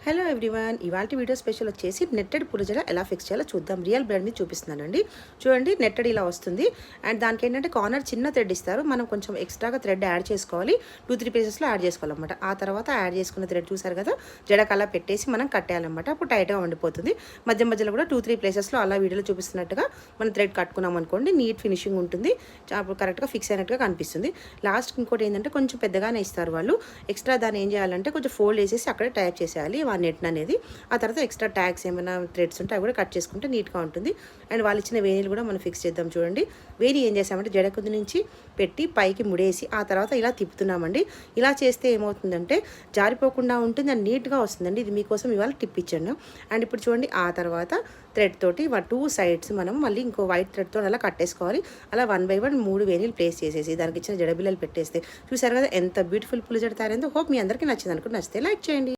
Hello everyone, ఇవాళ video special వచ్చేసి netted పులిజడ ఎలా ఫిక్స్ చేయాలో చూద్దాం. రియల్ బ్రాండ్ మీద చూపిస్తున్నానండి. చూడండి, నెట్టెడ్ ఇలా వస్తుంది. అండ్ దానికి ఏంటంటే కార్నర్ చిన్న థ్రెడ్ ఇస్తారు. మనం కొంచెం ఎక్స్ట్రాగా థ్రెడ్ యాడ్ చేసుకోవాలి. 2-3 పీసెస్లో యాడ్ చేసుకోవాలన్నమాట. ఆ తర్వాత యాడ్ చేసుకున్న థ్రెడ్ చూసారు కదా, జడకు అలా పెట్టేసి మనం కట్టేయాలన్నమాట. అప్పుడు టైట్గా ఉండిపోతుంది. మధ్య మధ్యలో కూడా 2-3 ప్లేసెస్లో అలా వీడియోలో చూపిస్తున్నట్టుగా మనం థ్రెడ్ కట్టుకున్నాం అనుకోండి, నీట్ ఫినిషింగ్ ఉంటుంది. అప్పుడు కరెక్ట్గా ఫిక్స్ అయినట్టుగా కనిపిస్తుంది. లాస్ట్ ఇంకోటి ఏంటంటే కొంచెం పెద్దగానే ఇస్తారు వాళ్ళు. ఎక్స్ట్రా దాన్ని ఏం చేయాలంటే కొంచెం ఫోల్డ్ చేసేసి అక్కడే టైప్ చేసేయాలి నెట్ అనేది. ఆ తర్వాత ఎక్స్ట్రా ట్యాగ్స్ ఏమైనా థ్రెడ్స్ ఉంటే అవి కూడా కట్ చేసుకుంటే నీట్గా ఉంటుంది. అండ్ వాళ్ళు ఇచ్చిన వేణీలు కూడా మనం ఫిక్స్ చేద్దాం. చూడండి, వేణి ఏం చేసామంటే జడకుది నుంచి పెట్టి పైకి ముడేసి ఆ తర్వాత ఇలా తిప్పుతున్నామండి. ఇలా చేస్తే ఏమవుతుందంటే జారిపోకుండా ఉంటుంది అండ్ నీట్గా వస్తుందండి. ఇది మీకోసం ఇవాళ టిప్ ఇచ్చాను. అండ్ ఇప్పుడు చూడండి, ఆ తర్వాత థ్రెడ్ తోటి 2 సైడ్స్ మనం మళ్ళీ ఇంకో వైట్ థ్రెడ్తో అలా కట్టేసుకోవాలి. అలా 1 by 1 3 వేణీలు ప్లేస్ చేసేసి దానికి ఇచ్చిన జడబిల్లలు పెట్టేస్తే చూసారు కదా ఎంత బ్యూటిఫుల్ పులి జడ తయారైందో. హోప్ మీ అందరికీ నచ్చింది అనుకుంటే, నచ్చితే లైక్ చేయండి.